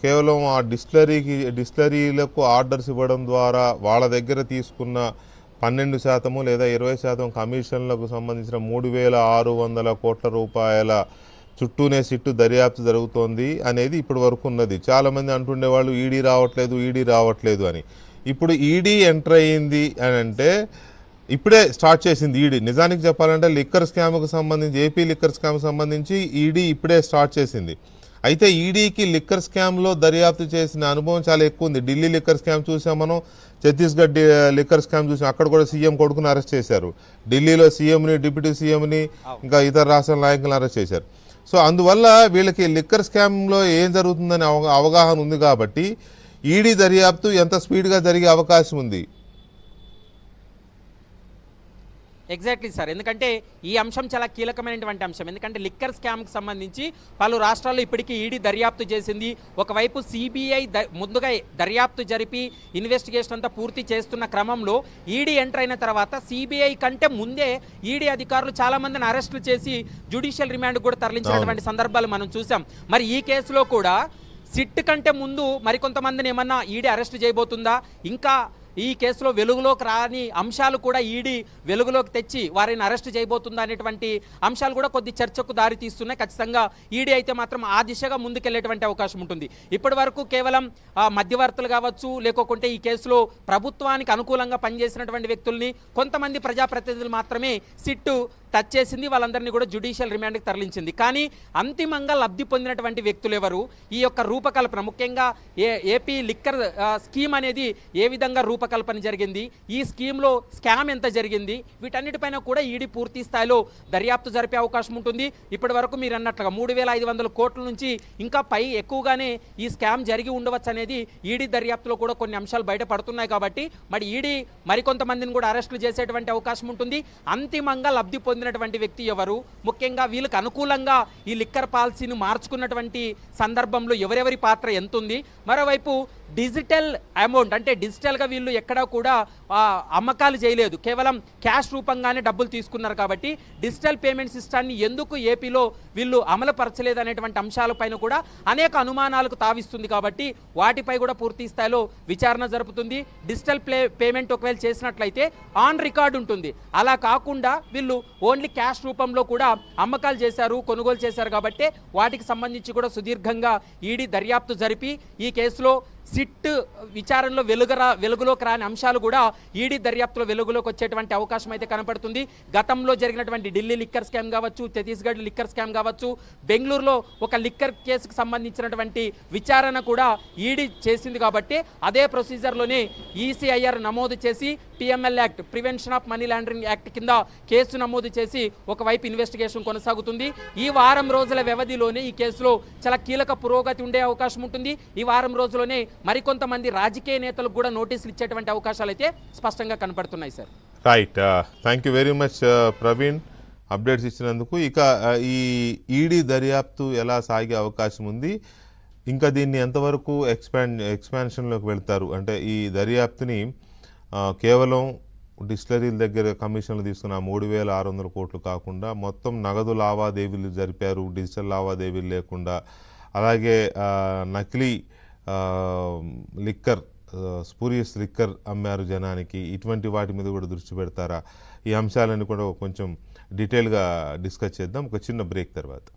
కేవలం ఆ డిస్టిలరీలకు ఆర్డర్స్ ఇవ్వడం ద్వారా వాళ్ళ దగ్గర తీసుకున్న 12% లేదా 20% కమిషన్లకు సంబంధించిన 3,600 కోట్ల రూపాయల చుట్టూనే సిట్టు దర్యాప్తు జరుగుతోంది అనేది ఇప్పటి వరకు ఉన్నది. చాలామంది అంటుండేవాళ్ళు ఈడీ రావట్లేదు అని. ఇప్పుడు ఈడీ ఎంటర్ అయ్యింది అని అంటే ఇప్పుడే స్టార్ట్ చేసింది ఈడీ. నిజానికి చెప్పాలంటే లిక్కర్ స్కామ్కు సంబంధించి, ఏపీ లిక్కర్ స్కామ్కి సంబంధించి ఈడీ ఇప్పుడే స్టార్ట్ చేసింది. అయితే ఈడీకి లిక్కర్ స్కామ్లో దర్యాప్తు చేసిన అనుభవం చాలా ఎక్కువ ఉంది. ఢిల్లీ లిక్కర్ స్కామ్ చూసాం మనం, ఛత్తీస్గఢ్ లిక్కర్ స్కామ్ చూసాం. అక్కడ కూడా సీఎం కొడుకుని అరెస్ట్ చేశారు. ఢిల్లీలో సీఎంని, డిప్యూటీ సీఎంని, ఇంకా ఇతర రాష్ట్రాల నాయకులను అరెస్ట్ చేశారు. సో అందువల్ల వీళ్ళకి లిక్కర్ స్కామ్లో ఏం జరుగుతుందని అవగాహన ఉంది కాబట్టి ఈడీ దర్యాప్తు ఎంత స్పీడ్గా జరిగే అవకాశం ఉంది. ఎగ్జాక్ట్లీ సార్, ఎందుకంటే ఈ అంశం చాలా కీలకమైనటువంటి అంశం. ఎందుకంటే లిక్కర్ స్కామ్కి సంబంధించి పలు రాష్ట్రాల్లో ఇప్పటికీ ఈడీ దర్యాప్తు చేసింది. ఒకవైపు సిబిఐ ముందుగా దర్యాప్తు జరిపి ఇన్వెస్టిగేషన్ అంతా పూర్తి చేస్తున్న క్రమంలో ఈడీ ఎంటర్ అయిన తర్వాత సిబిఐ కంటే ముందే ఈడీ అధికారులు చాలామందిని అరెస్టులు చేసి జ్యుడిషియల్ రిమాండ్ కూడా తరలించినటువంటి సందర్భాలు మనం చూసాం. మరి ఈ కేసులో కూడా సిట్ కంటే ముందు మరికొంతమందిని ఏమన్నా ఈడీ అరెస్ట్ చేయబోతుందా, ఇంకా ఈ కేసులో వెలుగులోకి రాని అంశాలు కూడా ఈడీ వెలుగులోకి తెచ్చి వారిని అరెస్ట్ చేయబోతుందా అనేటువంటి అంశాలు కూడా కొద్ది చర్చకు దారి తీస్తున్నాయి. ఖచ్చితంగా ఈడీ అయితే మాత్రం ఆ దిశగా ముందుకెళ్లేటువంటి అవకాశం ఉంటుంది. ఇప్పటి వరకు కేవలం మధ్యవర్తులు కావచ్చు, లేకపోతే ఈ కేసులో ప్రభుత్వానికి అనుకూలంగా పనిచేసినటువంటి వ్యక్తుల్ని, కొంతమంది ప్రజాప్రతినిధులు మాత్రమే సిట్టు టచ్ చేసింది. వాళ్ళందరినీ కూడా జ్యుడిషియల్ రిమాండ్కి తరలించింది. కానీ అంతిమంగా లబ్ధి పొందినటువంటి వ్యక్తులు ఎవరు, ఈ యొక్క రూపకల్పన, ముఖ్యంగా ఏపీ లిక్కర్ స్కీమ్ అనేది ఏ విధంగా రూపకల్పన జరిగింది, ఈ స్కీమ్లో స్కామ్ ఎంత జరిగింది, వీటన్నిటిపైన కూడా ఈడీ పూర్తి స్థాయిలో దర్యాప్తు జరిపే అవకాశం ఉంటుంది. ఇప్పటి వరకు మీరు అన్నట్లుగా 3,500 కోట్ల నుంచి ఇంకా పై ఎక్కువగానే ఈ స్కామ్ జరిగి ఉండవచ్చు అనేది ఈడీ దర్యాప్తులో కూడా కొన్ని అంశాలు బయటపడుతున్నాయి. కాబట్టి మరి ఈడీ మరికొంతమందిని కూడా అరెస్టులు చేసేటువంటి అవకాశం ఉంటుంది. అంతిమంగా లబ్ధి పొందినటువంటి వ్యక్తి ఎవరు, ముఖ్యంగా వీళ్ళకి అనుకూలంగా ఈ లిక్కర్ పాలసీని మార్చుకున్నటువంటి సందర్భంలో ఎవరెవరి పాత్ర ఎంత ఉంది, మరోవైపు డిజిటల్ అమౌంట్ అంటే డిజిటల్గా వీళ్ళు ఎక్కడా కూడా అమ్మకాలు చేయలేదు, కేవలం క్యాష్ రూపంగానే డబ్బులు తీసుకున్నారు. కాబట్టి డిజిటల్ పేమెంట్ సిస్టాన్ని ఎందుకు ఏపీలో వీళ్ళు అమలుపరచలేదు అనేటువంటి అంశాలపైన కూడా అనేక అనుమానాలకు తావిస్తుంది. కాబట్టి వాటిపై కూడా పూర్తి స్థాయిలో విచారణ జరుపుతుంది. డిజిటల్ పేమెంట్ ఒకవేళ చేసినట్లయితే ఆన్ రికార్డు ఉంటుంది. అలా కాకుండా వీళ్ళు ఓన్లీ క్యాష్ రూపంలో కూడా అమ్మకాలు చేశారు, కొనుగోలు చేశారు. కాబట్టి వాటికి సంబంధించి కూడా సుదీర్ఘంగా ఈడీ దర్యాప్తు జరిపి ఈ కేసులో సిట్ విచారణలో వెలుగులోకి రాని అంశాలు కూడా ఈడీ దర్యాప్తులో వెలుగులోకి వచ్చేటువంటి అవకాశం అయితే కనపడుతుంది. గతంలో జరిగినటువంటి ఢిల్లీ లిక్కర్ స్కామ్ కావచ్చు, ఛత్తీస్గఢ్ లిక్కర్ స్కామ్ కావచ్చు, బెంగళూరులో ఒక లిక్కర్ కేసుకు సంబంధించినటువంటి విచారణ కూడా ఈడీ చేసింది. కాబట్టి అదే ప్రొసీజర్లోనే ఈసీఐఆర్ నమోదు చేసి PML act, prevention of money laundering act కింద కేసు నమోదు చేసి ఒకవైపు ఇన్వెస్టిగేషన్ కొనసాగుతుంది. ఈ వారం రోజుల వ్యవధిలోనే ఈ కేసులో చాలా కీలక పురోగతి ఉండే అవకాశం ఉంటుంది. ఈ వారం రోజుల్లోనే మరికొంతమంది రాజకీయ నేతలకు కూడా నోటీసులు ఇచ్చేటువంటి అవకాశాలు అయితే స్పష్టంగా కనపడుతున్నాయి sir. Right, thank you very much Praveen, updates ఇచ్చినందుకు. ఇక ఈ ఈడీ దర్యాప్తు ఎలా సాగే అవకాశం ఉంది, ఇంకా దీన్ని ఎంతవరకు ఎక్స్పాన్షన్లోకి వెళ్తారు అంటే ఈ దర్యాప్తుని కేవలం డిస్టిలరీల దగ్గర కమిషన్లు తీసుకున్న 3,600 కోట్లు కాకుండా మొత్తం నగదు లావాదేవీలు జరిపారు, డిజిటల్ లావాదేవీలు లేకుండా, అలాగే నకిలీ లిక్కర్, స్పూరియస్ లిక్కర్ అమ్మారు జనానికి, ఇటువంటి వాటి మీద కూడా దృష్టి పెడతారా? ఈ అంశాలను కూడా కొంచెం డీటెయిల్గా డిస్కస్ చేద్దాం ఒక చిన్న బ్రేక్ తర్వాత.